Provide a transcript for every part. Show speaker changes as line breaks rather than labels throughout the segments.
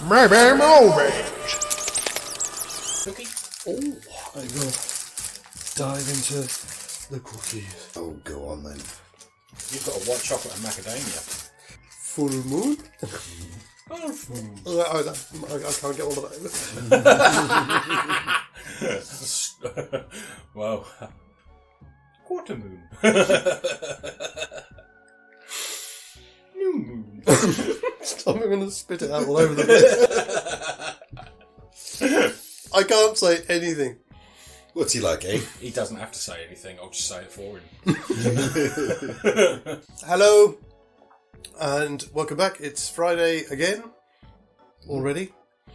Maybe movies.
Cookie?
Oh, I will dive into the cookies.
Oh, go on then.
You've got a white chocolate and macadamia.
Full moon?
Oh,
I can't get all of that.
well, quarter moon. New moon.
Stop, I'm going to spit it out all over the place. I can't say anything.
What's he like, eh?
He doesn't have to say anything, I'll just say it for him.
Hello, and welcome back. It's Friday again, already.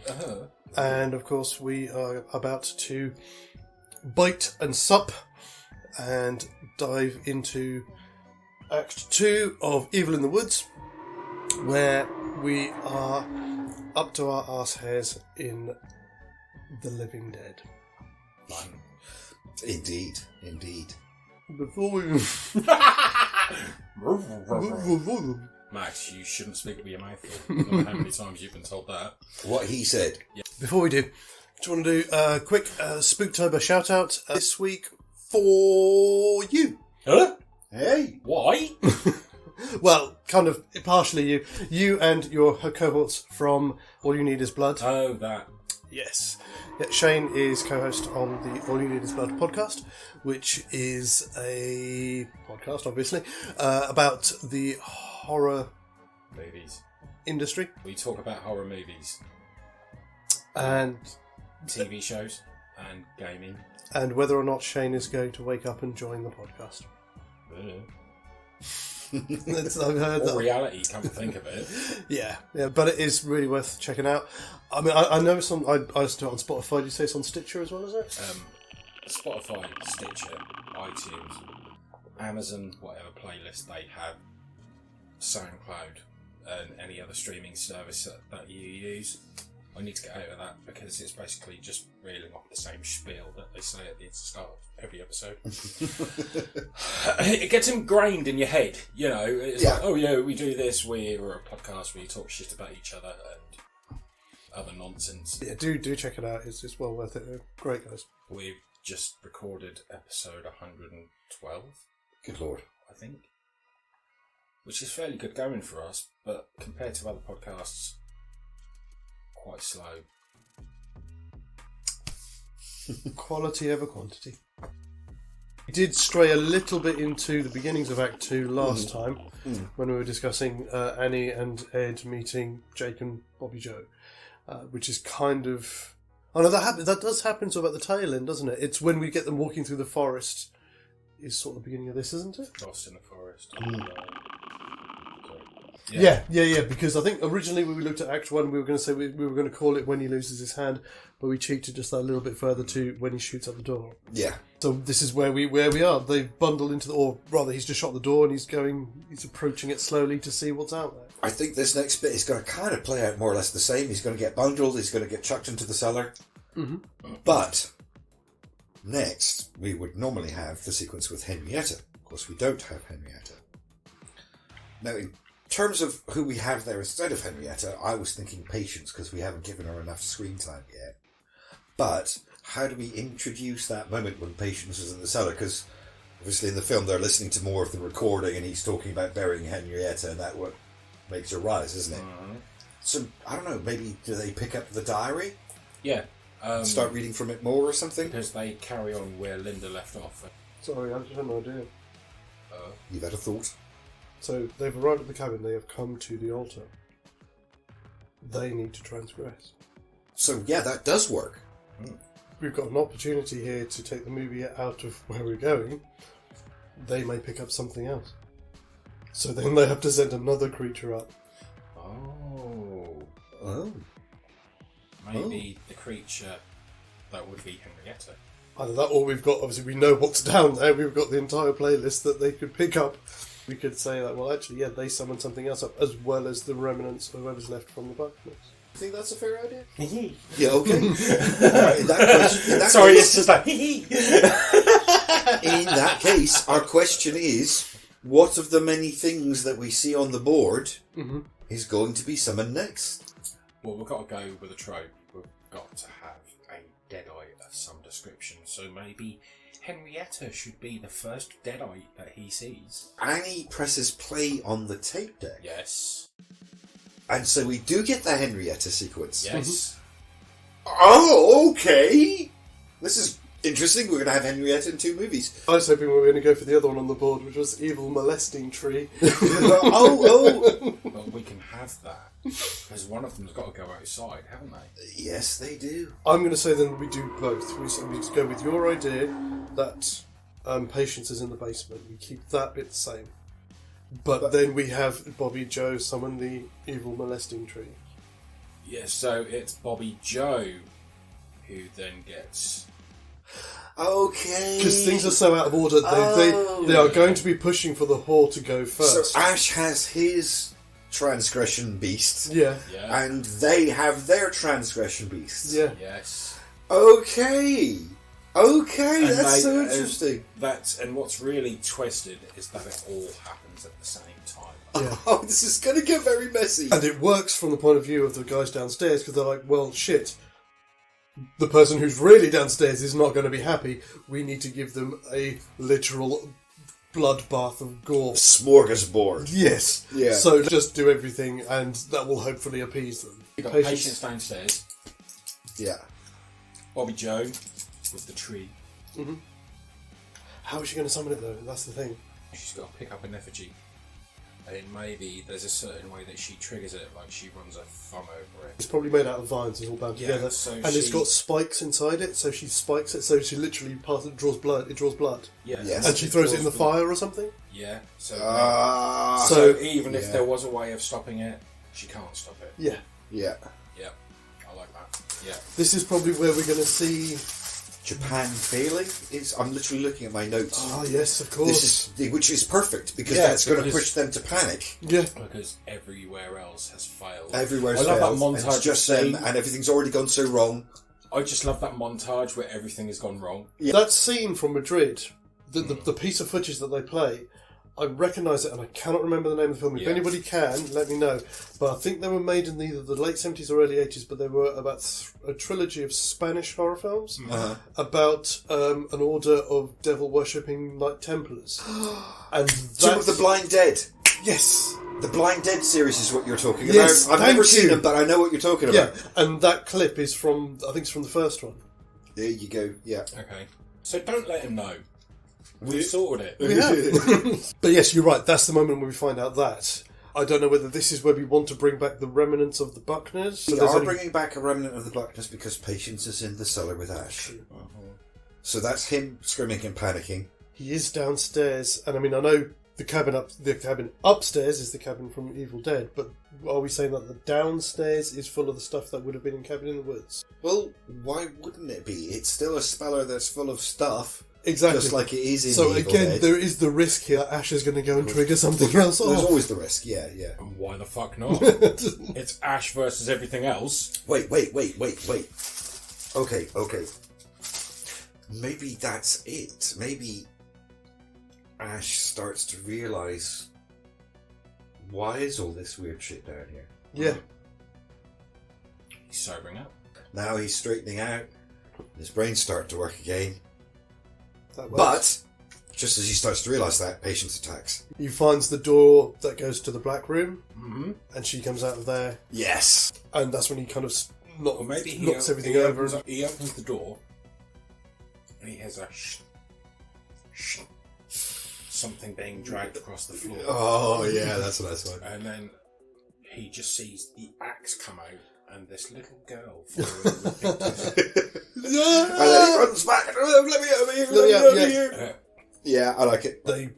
Uh-huh.
And of course, we are about to bite and sup and dive into Act 2 of Evil in the Woods, where we are up to our arse hairs in the living dead.
Indeed, indeed.
Before we...
Max, you shouldn't speak with your mouth full. I don't know how many times you've been told that.
What he said.
Yeah.
Before we do, you want to do a quick Spooktober shout out this week for you?
Huh?
Hey!
Why?
Well, kind of partially you. You and your cohorts from All You Need Is Blood.
Oh, that.
Yes. Yeah, Shane is co-host on the All You Need Is Blood podcast, which is a podcast, obviously, about the horror
Movies.
industry.
We talk about horror movies,
And
TV shows, and gaming.
whether or not Shane is going to wake up and join the podcast. I've heard
Or
that.
reality, come to think of it.
Yeah, but it is really worth checking out. I mean, I know some. I used to do it on Spotify. Did you say it's on Stitcher as well, is it?
Spotify, Stitcher, iTunes, Amazon, whatever playlist they have, SoundCloud, and any other streaming service that you use. I need to get out of that because it's basically just reeling off the same spiel that they say at the start of every episode. It gets ingrained in your head, you know. It's like, oh yeah, we do this, we're a podcast where you talk shit about each other and other nonsense.
Yeah, do check it out. It's well worth it. They're great guys.
We've just recorded episode 112.
Good lord.
I think. Which is fairly good going for us, but compared to other podcasts, quite slow.
Quality over quantity. We did stray a little bit into the beginnings of Act 2 last time when we were discussing Annie and Ed meeting Jake and Bobby Joe, which is kind of... Oh no, that does happen sort of at the tail end, doesn't it? It's when we get them walking through the forest is sort of the beginning of this, isn't it?
Lost in the forest.
Yeah, because I think originally when we looked at Act 1, we were going to say we were going to call it when he loses his hand, but we cheated just that little bit further to when he shoots at the door.
Yeah.
So this is where we are. They've bundled into or rather he's just shot the door and he's approaching it slowly to see what's out there.
I think this next bit is going to kind of play out more or less the same. He's going to get bundled, he's going to get chucked into the cellar. Mm-hmm. But next, we would normally have the sequence with Henrietta. Of course, we don't have Henrietta. Now, in terms of who we have there instead of Henrietta, I was thinking Patience because we haven't given her enough screen time yet. But how do we introduce that moment when Patience is in the cellar? Because obviously in the film they're listening to more of the recording and he's talking about burying Henrietta and that what makes her rise, isn't it? Mm-hmm. So, I don't know, maybe do they pick up the diary?
Yeah.
Start reading from it more or something?
Because they carry on where Linda left off.
Sorry, I just had no idea.
You've had a thought?
So they've arrived at the cabin, they have come to the altar. They need to transgress.
So, yeah, that does work.
We've got an opportunity here to take the movie out of where we're going. They may pick up something else. So then they have to send another creature up.
Oh.
Maybe the creature that would be Henrietta.
Either that or we've got, obviously we know what's down there, we've got the entire playlist that they could pick up. We could say that, well actually, yeah, they summoned something else up, as well as the remnants of whoever's left from the darkness. You think that's a fair idea?
Yeah, okay. Right, in that
Sorry,
case,
it's just like,
in that case, our question is, what of the many things that we see on the board is going to be summoned next?
Well, we've got to go with a trope. We've got to have a Deadite of some description. So maybe Henrietta should be the first Deadite that he sees.
Annie presses play on the tape deck.
Yes.
And so we do get the Henrietta sequence.
Yes.
Oh, okay. This is interesting. We're going to have Henrietta in 2 movies.
I was hoping we were going to go for the other one on the board, which was Evil Molesting Tree.
oh.
Well, we can have that. Because one of them's got to go outside, haven't they?
Yes, they do.
I'm going to say then we do both. We go with your idea that Patience is in the basement. We keep that bit the same. But then we have Bobby Joe summon the Evil Molesting Tree.
Yeah, so it's Bobby Joe who then gets...
Okay.
Because things are so out of order, they are going to be pushing for the whore to go first.
So Ash has his transgression beast.
Yeah.
And they have their transgression beast.
Yeah.
Yes.
Okay,
And
that's so interesting.
And what's really twisted is that it all happens at the same time.
Yeah.
Oh, this is going to get very messy.
And it works from the point of view of the guys downstairs, because they're like, well, shit. The person who's really downstairs is not going to be happy. We need to give them a literal bloodbath of gore.
Smorgasbord.
Yes.
Yeah.
So just do everything, and that will hopefully appease them.
You've got Patience downstairs,
Yeah.
Bobby Joe with the tree.
Mm-hmm. How is she going to summon it, though? That's the thing.
She's got to pick up an effigy. And maybe there's a certain way that she triggers it, like she runs her thumb over it.
It's probably made out of vines, it's all bound together.
So
and it's got spikes inside it, so she spikes it, so she literally draws blood. It draws blood.
Yeah.
Yes.
And she throws it in the fire or something?
Yeah. So,
So
even if there was a way of stopping it, she can't stop it.
Yeah.
Yeah.
Yeah. I like that. Yeah.
This is probably where we're going to see...
Japan failing is. I'm literally looking at my notes.
Oh, yes, of course.
Which is perfect because
Yeah,
that's going to
because-
push them to panic.
Yeah.
Because everywhere else has failed.
Everywhere's
I love
failed,
that
and
montage.
it's just them,
scene.
and everything's already gone so wrong.
I just love that montage where everything has gone wrong.
Yeah. That scene from Madrid, the piece of footage that they play, I recognise it and I cannot remember the name of the film. If anybody can, let me know. But I think they were made in either the late 70s or early 80s, but they were about a trilogy of Spanish horror films about an order of devil-worshipping Knight Templars. And
Tomb of the Blind Dead.
Yes!
The Blind Dead series is what you're talking about.
Yes,
I've
thank
never seen
you.
them, but I know what you're talking
Yeah,
about.
and that clip is from, I think it's from the first one.
There you go, yeah.
Okay. So don't let him know. We've sorted it.
We have. But yes, you're right, that's the moment when we find out that. I don't know whether this is where we want to bring back the remnants of the Buckners. So
We
there's
are
only-
bringing back a remnant of the blackness because Patience is in the cellar with Ash. So that's him screaming and panicking.
He is downstairs, and I mean, I know the cabin upstairs is the cabin from Evil Dead, but are we saying that the downstairs is full of the stuff that would have been in Cabin in the Woods?
Well, why wouldn't it be? It's still a cellar that's full of stuff.
Exactly.
Just like it is in
So
the Evil
again,
Dead.
there is the risk here that Ash is going to go and trigger something else
There's
off.
always the risk, yeah.
And why the fuck not? It's Ash versus everything else.
Wait. Okay. Maybe that's it. Maybe Ash starts to realise, why is all this weird shit down here?
Yeah.
He's sobering up.
Now he's straightening out. His brain's starting to work again.
That works.
But, just as he starts to realise that, Patience attacks.
He finds the door that goes to the black room,
Mm-hmm.
and she comes out of there,
Yes!
and that's when he kind of
Or maybe he
knocks everything
he
over.
Opens, he opens the door, and he has a something being dragged across the floor.
Oh, yeah, that's a nice one.
And then he just sees the axe come out, and this little girl following with pictures.
And then he runs back. Let me out of here. Yeah, I like it.
They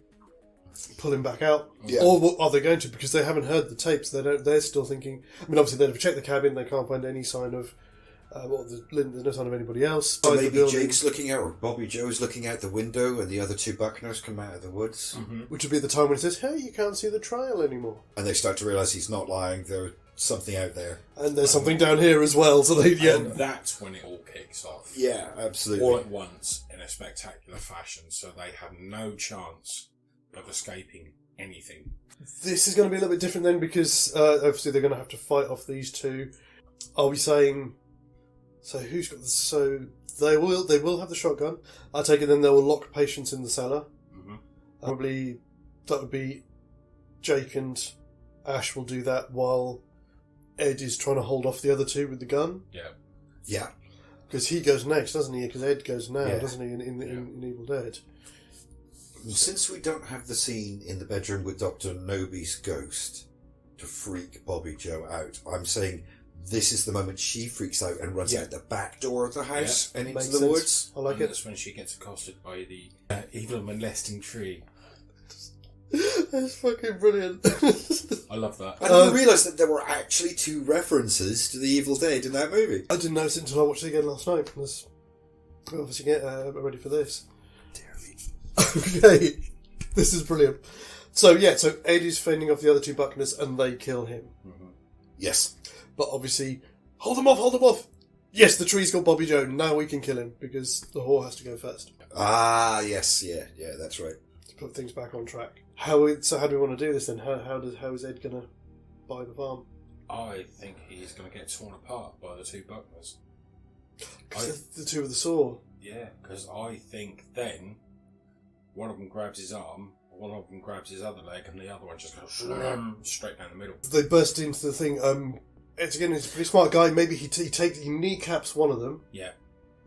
pull him back out.
Yeah.
Or what are they going to? Because they haven't heard the tapes. They're still thinking. I mean, obviously they've checked the cabin. They can't find any sign of. There's no sign of anybody else.
So
By the
maybe
building,
Jake's looking out, or Bobby Joe's looking out the window, and the other two Buckners come out of the woods.
which would be the time when he says, "Hey, you can't see the trail anymore,"
And they start to realise he's not lying, there's something out there.
and there's something down here as well. So they
And that's when it all kicks off.
Yeah, absolutely.
All at once, in a spectacular fashion, so they have no chance of escaping anything.
This is going to be a little bit different then, because obviously they're going to have to fight off these two. Are we saying? So who's got this? So they will have the shotgun. I take it then they will lock patients in the cellar.
Mm-hmm.
Probably that would be Jake and Ash will do that while Ed is trying to hold off the other two with the gun.
Yeah.
Yeah.
Because he goes next, doesn't he? Because Ed goes now,
Yeah.
doesn't he? In Evil Dead.
Since we don't have the scene in the bedroom with Dr. Noby's ghost to freak Bobby Joe out, I'm saying this is the moment she freaks out and runs out the back door of the house and into
Makes
the
sense.
woods.
I like
And
it.
that's when she gets accosted by the evil molesting tree.
That's fucking brilliant.
I love that.
I didn't realise that there were actually 2 references to the Evil Dead in that movie.
I didn't notice it until I watched it again last night. I was obviously get ready for this.
Dear me.
Okay, this is brilliant. So Ed is fending off the other 2 Buckners and they kill him.
Mm-hmm.
Yes.
But obviously, hold them off! Yes, the tree's got Bobby Joe. Now we can kill him because the whore has to go first.
Ah, yes, yeah, that's right.
To put things back on track. How do we want to do this then? How is Ed going to buy the farm?
I think he's going to get torn apart by the 2 Buckners.
Because the 2 with the saw.
Yeah, because I think then one of them grabs his arm, one of them grabs his other leg, and the other one just goes straight down the middle.
They burst into the thing. He's a pretty smart guy. Maybe he kneecaps one of them.
Yeah.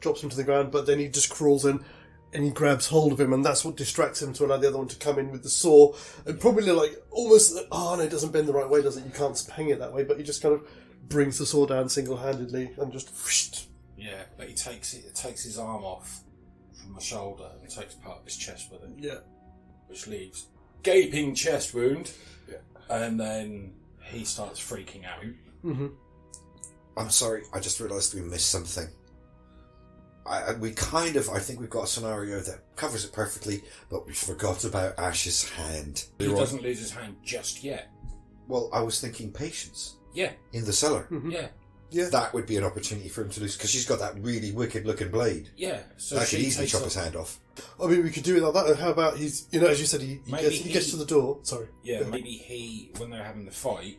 Drops him to the ground, but then he just crawls in and he grabs hold of him, and that's what distracts him to allow the other one to come in with the saw. And probably almost, no, it doesn't bend the right way, does it? You can't hang it that way, but he just kind of brings the saw down single-handedly and just whoosh.
Yeah, but he takes his arm off from the shoulder and takes part of his chest with it.
Yeah.
Which leaves gaping chest wound.
Yeah.
And then he starts freaking out.
Mm-hmm.
I'm sorry, I just realised we missed something. I think we've got a scenario that covers it perfectly, but we forgot about Ash's hand.
He doesn't lose his hand just yet.
Well, I was thinking patience.
Yeah.
In the cellar.
Mm-hmm.
Yeah.
Yeah.
That would be an opportunity for him to lose, because she's got that really wicked looking blade.
Yeah. So
That could
she
easily
takes
chop
off-
his hand off.
I mean, we could do it like that. And how about he's, as you said, he gets to the door. Sorry.
Yeah, maybe when they're having the fight,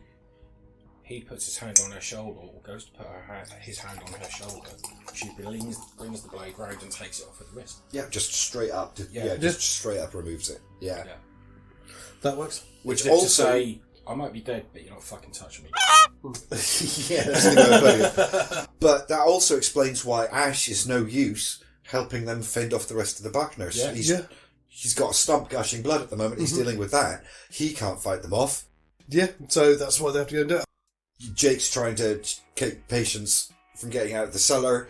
he puts his hand on her shoulder, or goes to put his hand on her shoulder. She brings the blade round and takes it off with the wrist.
Yeah, just straight up. Just straight up removes it. Yeah.
That works.
Which
As if
also
to say, I might be dead, but you're not fucking touching me.
yeah, that's the way of putting it. But that also explains why Ash is no use helping them fend off the rest of the Buckners.
Yeah.
He's got a stump gushing blood at the moment. He's dealing with that. He can't fight them off.
Yeah, so that's why they have to go and do it.
Jake's trying to keep patients from getting out of the cellar.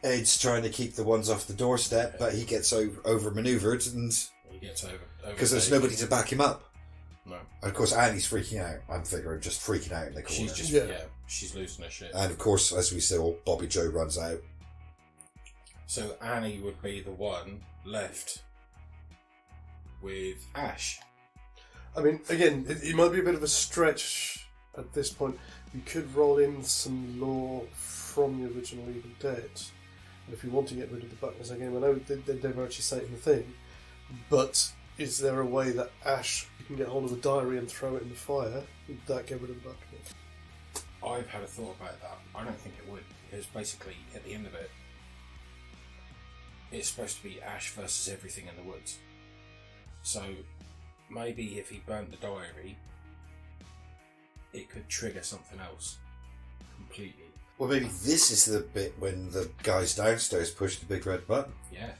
Ed's trying to keep the ones off the doorstep, but he gets over manoeuvred, and
He gets over
because there's nobody to back him up.
No.
And of course, Annie's freaking out. I'm figuring just freaking out in the corner.
She's just she's losing her shit.
And of course, as we saw, Bobby Joe runs out.
So Annie would be the one left with Ash.
I mean, again, it might be a bit of a stretch at this point. You could roll in some lore from the original Evil Dead. And if you want to get rid of the Buckners again, I know they never actually say it in the thing, but is there a way that Ash can get hold of a diary and throw it in the fire? Would that get rid of the Buckners?
I've had a thought about that. I don't think it would, because basically, at the end of it, it's supposed to be Ash versus everything in the woods. So, maybe if he burnt the diary, it could trigger something else completely.
Well, maybe this is the bit when the guys downstairs push the big red button.
Yeah.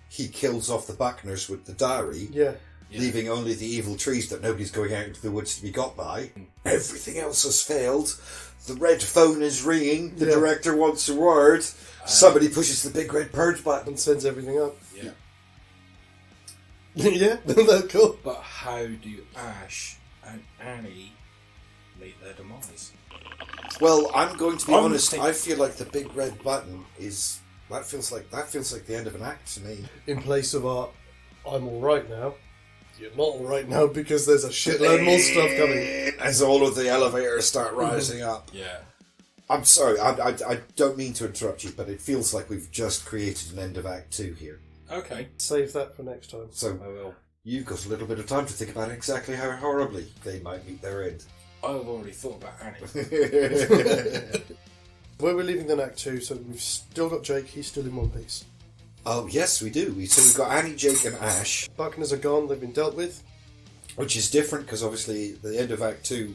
He kills off the Buckners with the diary,
Yeah.
leaving only the evil trees that nobody's going out into the woods to be got by. Everything else has failed. The red phone is ringing. The director wants a word. Somebody pushes the big red purge button.
And sends everything up.
Yeah.
Yeah, that's cool.
But how do Ash and Annie meet their demise?
Well, I'm going to be
I'm
honest.
thinking-
I feel like the big red button is that feels like the end of an act to me.
In place of our, I'm all right now. You're not all right now because there's a shitload more stuff coming.
As all of the elevators start rising up.
Yeah.
I'm sorry, I don't mean to interrupt you, but it feels like we've just created an end of Act 2 here.
Okay.
Save that for next time.
So
I will.
you've got a little bit of time to think about exactly how horribly they might meet their end.
I've already thought about Annie.
Where we're leaving then Act 2, so we've still got Jake, he's still in one piece.
Oh, yes, we do. So we've got Annie, Jake, and Ash,
Buckners are gone, they've been dealt with.
which is different because obviously at the end of Act 2,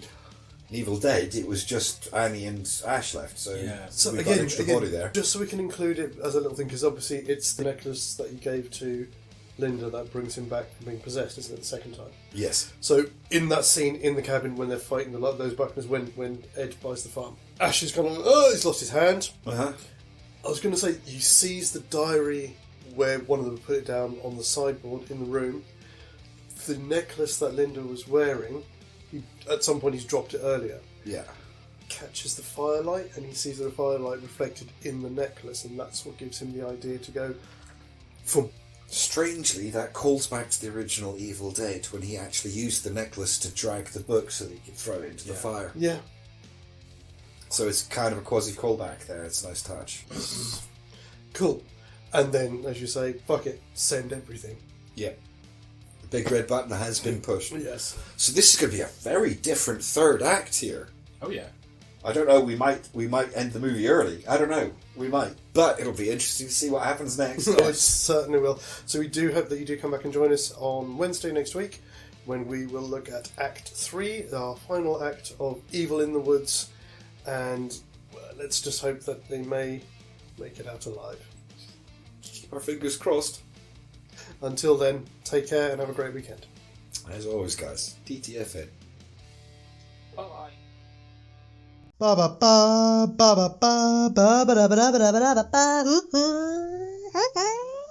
Evil Dead, it was just Annie and Ash left. So,
Yeah.
So
we've got an extra body there.
just so we can include it as a little thing, because obviously it's the necklace that he gave to Linda that brings him back from being possessed, isn't it, the second time?
Yes.
So in that scene in the cabin when they're fighting those Buckners, when Ed buys the farm, Ash is kind of like, oh, he's lost his hand.
Uh-huh.
I was going to say, he sees the diary where one of them put it down on the sideboard in the room. The necklace that Linda was wearing, at some point he's dropped it earlier.
Yeah.
Catches the firelight, and he sees the firelight reflected in the necklace, and that's what gives him the idea to go, Phoom.
Strangely, that calls back to the original Evil Dead when he actually used the necklace to drag the book so that he could throw it into the fire.
Yeah.
So it's kind of a quasi callback there. It's a nice touch.
Cool. And then, as you say, fuck it, send everything.
Yeah. The big red button has been pushed.
Yes.
So this is going to be a very different third act here.
Oh yeah.
I don't know, we might end the movie early. I don't know. We might. But it'll be interesting to see what happens next.
It certainly will. So we do hope that you do come back and join us on Wednesday next week, when we will look at Act 3, our final act of Evil in the Woods, and let's just hope that they may make it out alive.
Keep our fingers crossed.
Until then, take care and have a great weekend.
As always, guys, TTFN.
Bye.
Ba ba ba ba ba ba ba ba ba ba ba ba ba ba ba.